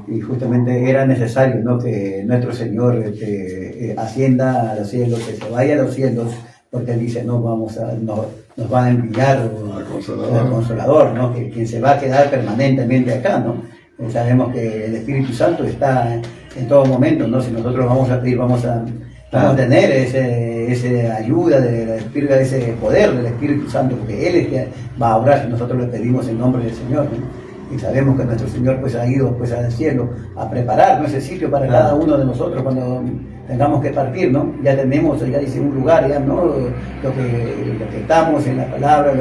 Y justamente era necesario, ¿no?, que nuestro Señor ascienda a los cielos, que se vaya a los cielos, porque Él dice, nos va a enviar al Consolador, ¿no?, que quien se va a quedar permanentemente acá, ¿no? Sabemos que el Espíritu Santo está en todo momento, ¿no? Si nosotros vamos a pedir, vamos a tener esa ayuda del Espíritu, ese poder del Espíritu Santo, porque Él es que va a obrar si nosotros le pedimos en nombre del Señor, ¿no? Y sabemos que nuestro Señor pues ha ido pues al cielo a preparar, ¿no?, ese sitio para cada uno de nosotros cuando tengamos que partir, ¿no? Ya dice un lugar, ya, ¿no? Lo que estamos en la palabra,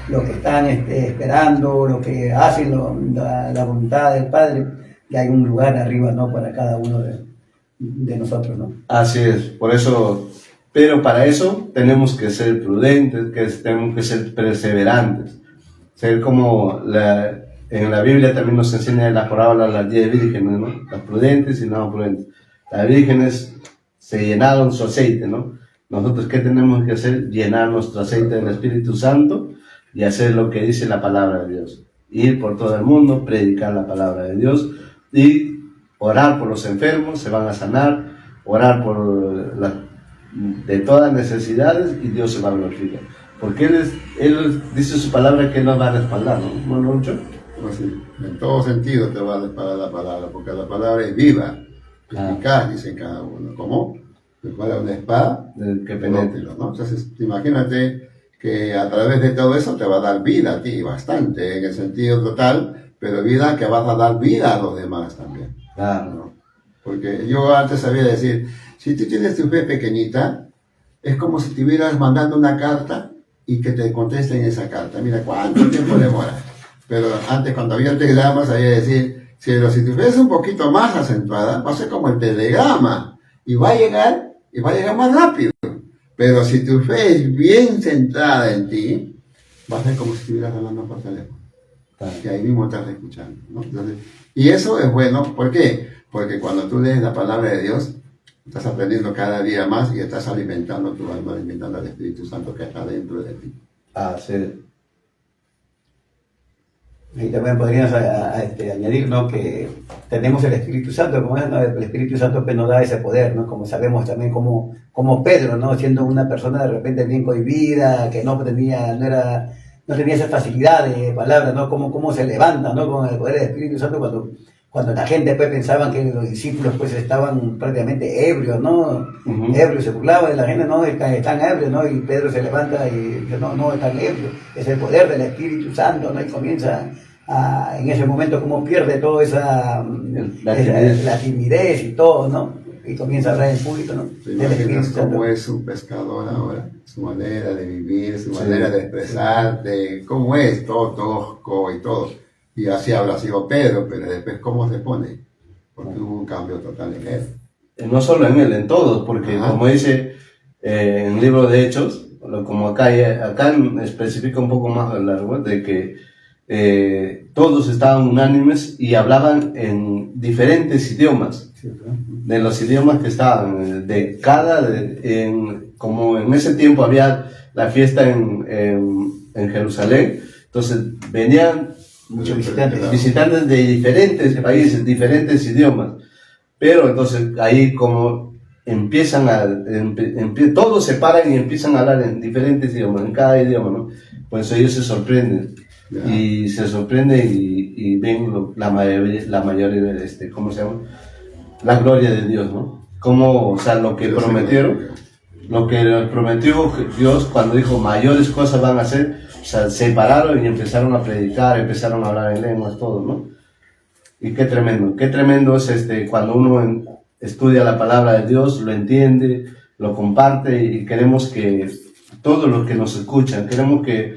lo que están esperando, lo que hacen la voluntad del Padre, ya hay un lugar arriba, ¿no?, para cada uno de nosotros, ¿no? Así es, por eso, pero para eso tenemos que ser prudentes, tenemos que ser perseverantes, ser como en la Biblia también nos enseña en las parábolas las 10 vírgenes, ¿no? Las prudentes y no prudentes. Las vírgenes se llenaron su aceite, ¿no? Nosotros, ¿qué tenemos que hacer? Llenar nuestro aceite del Espíritu Santo y hacer lo que dice la palabra de Dios. Ir por todo el mundo, predicar la palabra de Dios y orar por los enfermos, se van a sanar, orar de todas necesidades y Dios se va a glorificar. Porque Él dice su palabra que Él nos va a respaldar, ¿no? ¿No, Lucho? Pues sí, en todo sentido te va a respaldar la palabra, porque la palabra es viva, eficaz, dice cada uno. ¿Cómo? Recuerda una espada que penetre, ¿no? Entonces, imagínate que a través de todo eso te va a dar vida a ti, bastante, en el sentido total, pero vida que vas a dar vida a los demás también. ¿No? Porque yo antes sabía decir, si tú tienes tu fe pequeñita, es como si estuvieras mandando una carta y que te contesten esa carta. Mira cuánto tiempo demora. Pero antes, cuando había telegramas, había decir, si tu fe es un poquito más acentuada, va a ser como el telegrama, y va a llegar más rápido. Pero si tu fe es bien centrada en ti, va a ser como si estuvieras hablando por teléfono. Que ahí mismo estás escuchando, ¿no? Entonces, y eso es bueno, ¿por qué? Porque cuando tú lees la palabra de Dios, estás aprendiendo cada día más y estás alimentando tu alma, alimentando al Espíritu Santo que está dentro de ti. Sí. Y también podríamos añadir, ¿no?, que tenemos el Espíritu Santo, como es, ¿no? El Espíritu Santo que nos da ese poder, ¿no? Como sabemos también como Pedro, ¿no?, siendo una persona de repente bien cohibida, que no tenía esa facilidad de palabra, ¿no?, cómo se levanta, ¿no?, con el poder del Espíritu Santo cuando la gente pues pensaban que los discípulos pues estaban prácticamente ebrios, ¿no? Ebrios, se burlaban de la gente, no, están ebrios, ¿no? Y Pedro se levanta y dice, no están ebrios, es el poder del Espíritu Santo, ¿no? Y comienza en ese momento como pierde toda la timidez y todo, ¿no? Y comienza a hablar en público, ¿no? ¿Te imaginas cómo es un pescador ahora? Su manera de vivir, su manera de expresar, de cómo es, todo tosco y todo. Y así habrá sido Pedro, pero después ¿cómo se pone? Porque hubo un cambio total en él. No solo en él, en todos, porque como dice en el libro de Hechos, como acá especifica un poco más largo, de que todos estaban unánimes y hablaban en diferentes idiomas, de los idiomas que estaban, como en ese tiempo había la fiesta en Jerusalén, entonces venían muchos visitantes de diferentes países, diferentes idiomas, pero entonces ahí como todos se paran y empiezan a hablar en diferentes idiomas, en cada idioma, ¿no? Pues ellos se sorprenden y ven la mayoría ¿cómo se llama? La gloria de Dios, ¿no? Como, o sea, lo que prometieron, lo que prometió Dios cuando dijo mayores cosas van a hacer. O sea, se pararon y empezaron a predicar, empezaron a hablar en lenguas, todo, ¿no? Y qué tremendo es cuando uno estudia la palabra de Dios, lo entiende, lo comparte y queremos que todos los que nos escuchan, queremos que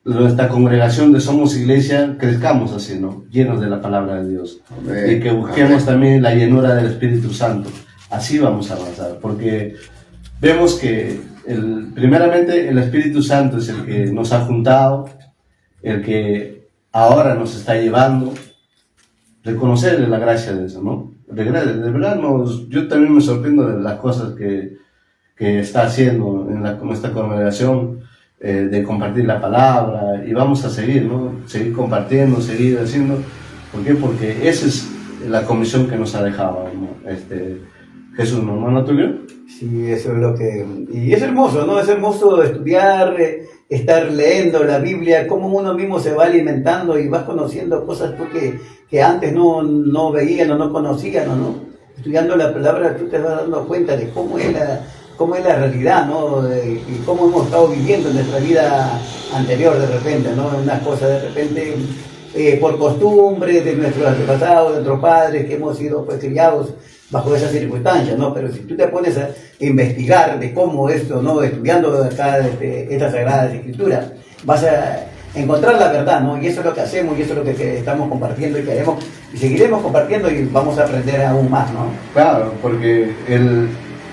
nuestra congregación de Somos Iglesia crezcamos así, ¿no? Llenos de la palabra de Dios. Amén. Y que busquemos Amén. también la llenura del Espíritu Santo. Así vamos a avanzar, porque vemos que primeramente el Espíritu Santo es el que nos ha juntado, el que ahora nos está llevando. Reconocerle la gracia de eso, ¿no? De verdad, yo también me sorprendo de las cosas que está haciendo en nuestra congregación, de compartir la palabra, y vamos a seguir, ¿no? Seguir compartiendo, seguir haciendo. ¿Por qué? Porque esa es la comisión que nos ha dejado, ¿no? Jesús, ¿no, hermano Tulio? Sí, eso es lo que... Y es hermoso, ¿no? Es hermoso estudiar, estar leyendo la Biblia, cómo uno mismo se va alimentando y vas conociendo cosas que antes no veían o no conocían, ¿no? Estudiando la palabra tú te vas dando cuenta de cómo es la realidad, ¿no? Y cómo hemos estado viviendo en nuestra vida anterior de repente, ¿no? Unas cosas de repente por costumbre de nuestros antepasados, de nuestros padres, que hemos sido pues criados bajo esas circunstancias, ¿no? Pero si tú te pones a investigar de cómo esto, ¿no? Estudiando acá estas sagradas escrituras, vas a encontrar la verdad, ¿no? Y eso es lo que hacemos y eso es lo que estamos compartiendo y queremos y seguiremos compartiendo y vamos a aprender aún más, ¿no? Claro, porque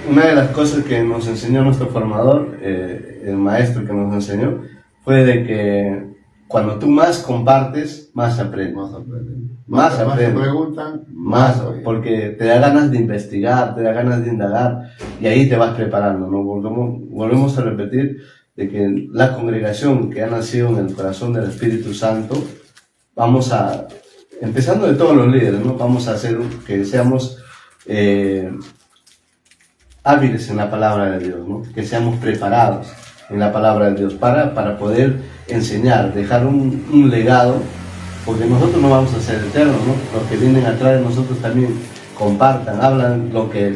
una de las cosas que nos enseñó nuestro formador, el maestro que nos enseñó, fue de que cuando tú más compartes, más aprendes. Más aprenden. Más te aprenden. preguntan, Más, oyen. porque te da ganas de investigar, te da ganas de indagar, y ahí te vas preparando, ¿no? Volvemos a repetir de que la congregación que ha nacido en el corazón del Espíritu Santo, empezando de todos los líderes, ¿no? Vamos a hacer que seamos hábiles en la palabra de Dios, ¿no? Que seamos preparados en la palabra de Dios para poder enseñar, dejar un legado, porque nosotros no vamos a ser eternos, ¿no? Los que vienen atrás de nosotros también compartan, hablan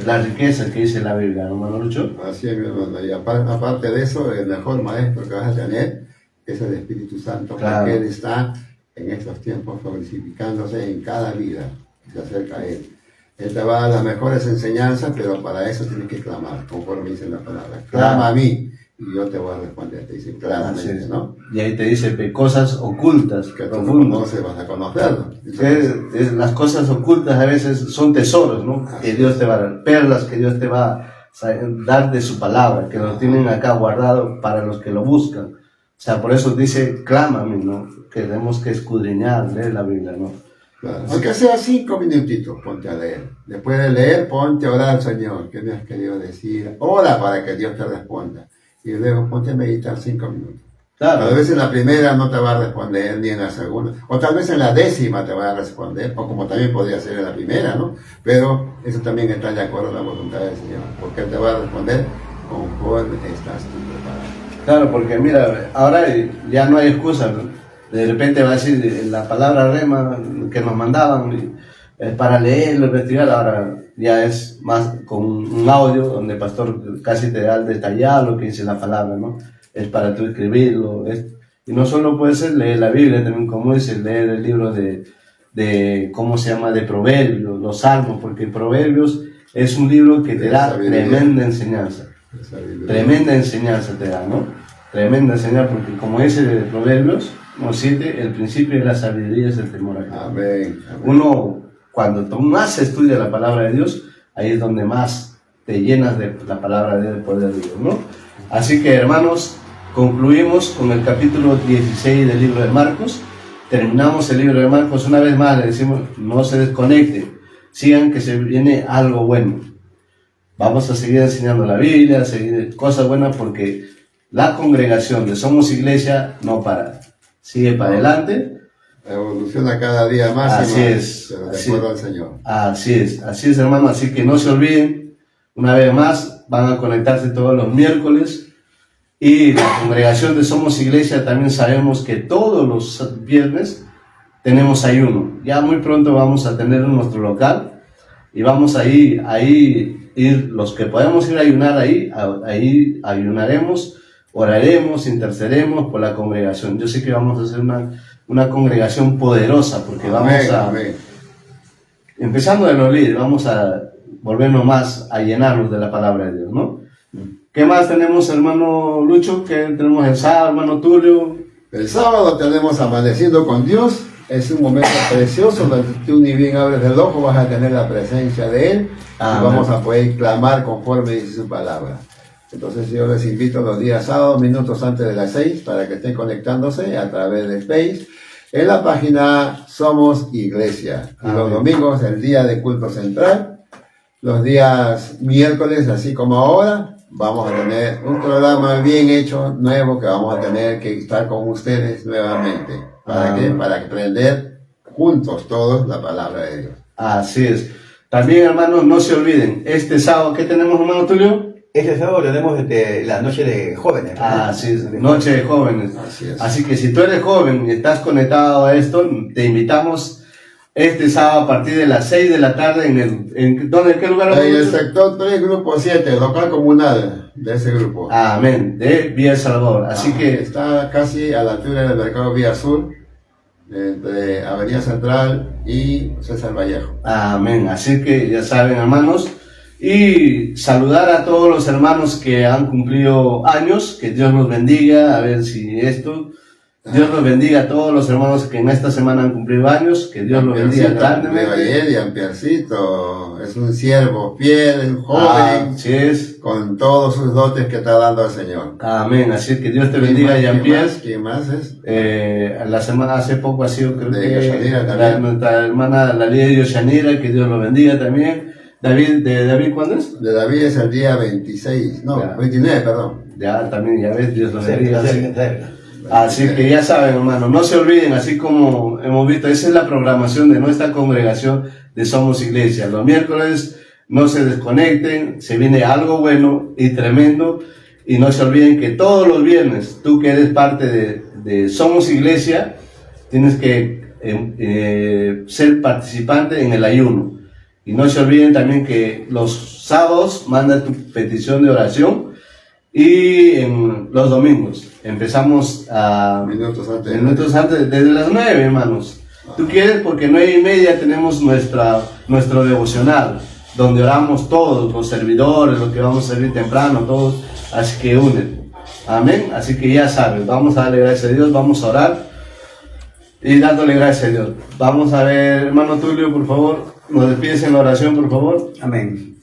las riquezas que dice la Biblia, ¿no, hermano Lucho? Así es, mi hermano. Y aparte de eso, el mejor maestro que vas a tener es el Espíritu Santo, Claro. porque Él está en estos tiempos glorificándose en cada vida que se acerca a Él. Él te va a dar las mejores enseñanzas, pero para eso tienes que clamar, conforme dice la palabra. Clama Claro. a mí y yo te voy a responder, te dice claramente, Así es. ¿no? Y ahí te dice cosas ocultas, Que tú no profundas. conoces, vas a conocerlo. Las cosas ocultas a veces son tesoros, ¿no? Que Dios te va a dar, perlas que Dios te va a dar de su palabra, que lo tienen acá guardado para los que lo buscan. O sea, por eso dice, clámame, ¿no? Que tenemos que escudriñar, leer la Biblia, ¿no? Claro. Aunque sea 5 minutitos, ponte a leer. Después de leer, ponte a orar al Señor. ¿Qué me has querido decir? Ora para que Dios te responda. Y luego ponte a meditar 5 minutos. Claro. Tal vez en la primera no te va a responder, ni en la segunda. O tal vez en la 10ª te va a responder, o como también podría ser en la primera, ¿no? Pero eso también está de acuerdo a la voluntad del Señor. Porque Él te va a responder conforme estás tú preparado. Claro, porque mira, ahora ya no hay excusa, ¿no? De repente va a decir la palabra rema que nos mandaban para leerlo, investigar, ahora ya es más con un audio donde el pastor casi te da el detallado lo que dice la palabra, ¿no? Es para tú escribirlo. Y no solo puede ser leer la Biblia, también como dice, leer el libro de ¿cómo se llama? De Proverbios, los Salmos, porque Proverbios es un libro que te da tremenda enseñanza. Tremenda enseñanza te da, ¿no? Tremenda enseñanza, porque como dice de Proverbios, como 7, el principio de la sabiduría es el temor a Dios. Amén. Amén. Uno, cuando tú más estudias la palabra de Dios, ahí es donde más te llenas de la palabra del poder de Dios, ¿no? Así que, hermanos, concluimos con el capítulo 16 del libro de Marcos. Terminamos el libro de Marcos. Una vez más le decimos, no se desconecten, sigan que se viene algo bueno. Vamos a seguir enseñando la Biblia, a seguir cosas buenas, porque la congregación de Somos Iglesia no para. Sigue para adelante. Evoluciona cada día más Así y más, es, pero de así acuerdo al Señor. Así es, hermano. Así que no se olviden, una vez más, van a conectarse todos los miércoles. Y la congregación de Somos Iglesia también sabemos que todos los viernes tenemos ayuno. Ya muy pronto vamos a tener nuestro local y vamos ahí ir, los que podemos ir a ayunar ahí ayunaremos, oraremos, intercederemos por la congregación. Yo sé que vamos a hacer una congregación poderosa, porque vamos a, amén. empezando de los líderes, vamos a volvernos más a llenarnos de la palabra de Dios, ¿no? ¿Qué más tenemos, hermano Lucho? ¿Qué tenemos el sábado, hermano Tulio? El sábado tenemos Amaneciendo con Dios. Es un momento precioso donde tú ni bien abres el ojo vas a tener la presencia de Él y vamos a poder clamar conforme dice su palabra. Entonces yo les invito los días sábados, minutos antes de las 6, para que estén conectándose a través de Face en la página Somos Iglesia. Y los domingos el día de culto central, los días miércoles, así como ahora, vamos a tener un programa bien hecho, nuevo, que vamos a tener que estar con ustedes nuevamente. ¿Para qué? Para aprender juntos todos la palabra de Dios. Así es. También, hermanos, no se olviden, este sábado, ¿qué tenemos, hermano Tulio? Este sábado tenemos la noche de jóvenes. ¿no? Así es, noche de jóvenes. Así es. Así que si tú eres joven y estás conectado a esto, te invitamos este sábado a partir de las 6 de la tarde ¿en qué lugar? En el sector 3, grupo 7, local comunal de ese grupo. Amén, de Villa El Salvador. Así que está casi a la altura del mercado Vía Sur, entre Avenida Central y César Vallejo. amén. Así que ya saben, hermanos, y saludar a todos los hermanos que han cumplido años, que Dios los bendiga, a ver si esto, Dios los bendiga a todos los hermanos que en esta semana han cumplido años, que Dios los bendiga grandemente. Ayer y Ampercito es un siervo fiel, un joven, Así es. con todos sus dotes que está dando al Señor. Amén. Así que Dios te bendiga, Jean-Pierre. ¿Quién más es? La semana hace poco ha sido, creo De que Yoshanira también. nuestra hermana, la líder Yoshanira, que Dios lo bendiga también. David, ¿cuándo es? De David es el día 26, no, Ya. 29, perdón. Ya, también, ya ves, Dios lo bendiga. Cerca. Así que ya saben, hermano, no se olviden, así como hemos visto, esa es la programación de nuestra congregación de Somos Iglesia. Los miércoles no se desconecten, se viene algo bueno y tremendo. Y no se olviden que todos los viernes, tú que eres parte de Somos Iglesia, tienes que ser participante en el ayuno. Y no se olviden también que los sábados manda tu petición de oración y en los domingos empezamos a Minutos antes. desde las 9, hermanos. Tú quieres, porque 9:30 tenemos nuestro devocional, donde oramos todos, los servidores, los que vamos a servir temprano, todos, así que únete. Amén. Así que ya sabes, vamos a darle gracias a Dios, vamos a orar y dándole gracias a Dios. Vamos a ver, hermano Tulio, por favor. Nos despides en la oración, por favor. Amén.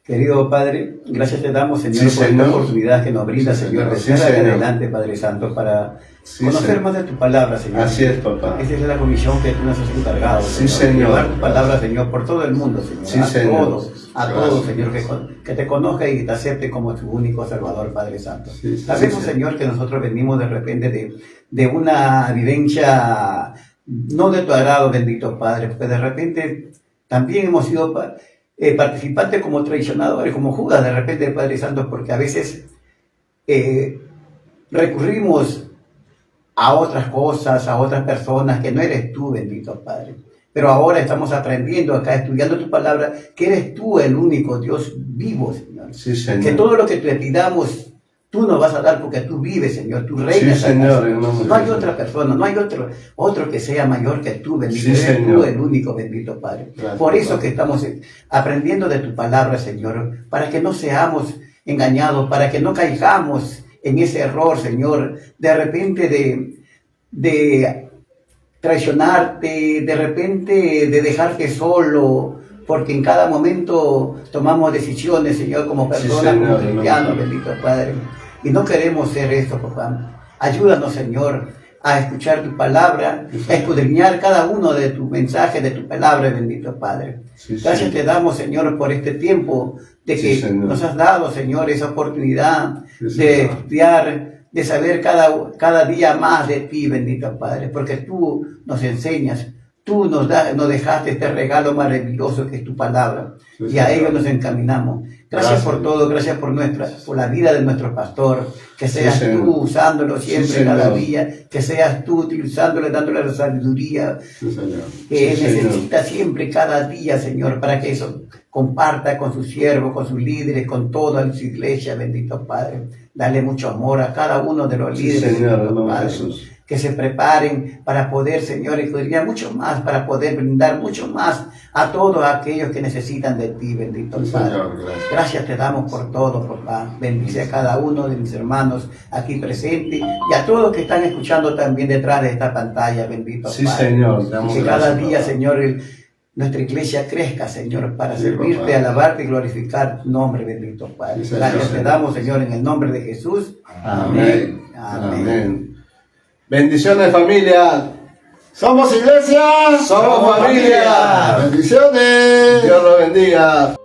Querido Padre, gracias te damos, Señor, Sí, por Señor. esta oportunidad que nos brinda, Sí, Señor, de Sí, estar Señor. adelante, Padre Santo, para Sí, conocer Señor. más de tu palabra, Señor. Así es, papá. Esa es la comisión que tú nos has encargado, Sí, Señor. Llevar tu palabra, Señor, por todo el mundo, Señor. Sí, a Señor. todos, a Gracias. todos, Señor, que te conozca y que te acepte como tu único Salvador, Padre Santo. Sí, sí, Sabemos, sí. Señor, que nosotros venimos de repente de una vivencia no de tu agrado, bendito Padre, porque de repente también hemos sido participantes como traicionadores, como Judas, de repente, Padre Santo, porque a veces recurrimos a otras cosas, a otras personas, que no eres tú, bendito Padre. Pero ahora estamos aprendiendo acá, estudiando tu palabra, que eres tú el único Dios vivo, Señor. Sí, Señor. Que todo lo que te pidamos, tú nos vas a dar porque tú vives, Señor, tú reinas. Sí, acá, Señor, en nombre de no hay Jesús. otra persona, no hay otro que sea mayor que tú, bendito. Sí, Eres Señor. tú el único, bendito Padre. Gracias, Por eso Padre. que estamos aprendiendo de tu palabra, Señor, para que no seamos engañados, para que no caigamos en ese error, Señor, de repente de traicionarte, de repente de dejarte solo, porque en cada momento tomamos decisiones, Señor, como personas, Señor, como cristianos, bendito Padre. Y no queremos ser esto, papá. Ayúdanos, Señor, a escuchar tu palabra, a escudriñar cada uno de tus mensajes, de tu palabra, bendito Padre. Sí, Gracias sí. te damos, Señor, por este tiempo de que Sí, Señor. nos has dado, Señor, esa oportunidad Sí, de Señor. estudiar, de saber cada día más de ti, bendito Padre, porque tú nos enseñas, tú nos dejaste este regalo maravilloso que es tu palabra, Sí, y a Señor. ello nos encaminamos. Gracias Gracias. por todo, gracias por la vida de nuestro pastor, que seas Sí, Señor. tú usándolo siempre, Sí, cada Señor. día, que seas tú utilizándole, dándole la sabiduría Sí, Señor. que Sí, él Señor. necesita siempre, cada día, Señor, para que eso comparta con sus siervos, con sus líderes, con toda su iglesia, bendito Padre. Dale mucho amor a cada uno de los Sí, líderes, Señor, en bendito nombre de Padre. Jesús. que se preparen para poder, Señor, escudriñar mucho más, para poder brindar mucho más a todos aquellos que necesitan de ti, bendito Sí, Padre. Señor, gracias. Gracias te damos por todo, papá. Bendice a cada uno de mis hermanos aquí presentes y a todos que están escuchando también detrás de esta pantalla, bendito Sí, Padre. Señor. Damos Que cada gracias, día, papá. Señor, nuestra iglesia crezca, Señor, para Sí, servirte, papá. alabarte y glorificar tu nombre, bendito Padre. Sí, Señor. Gracias te damos, Señor, en el nombre de Jesús. Amén. Amén. Amén. Bendiciones, familia. Somos iglesia. Somos familia. Bendiciones. Dios los bendiga.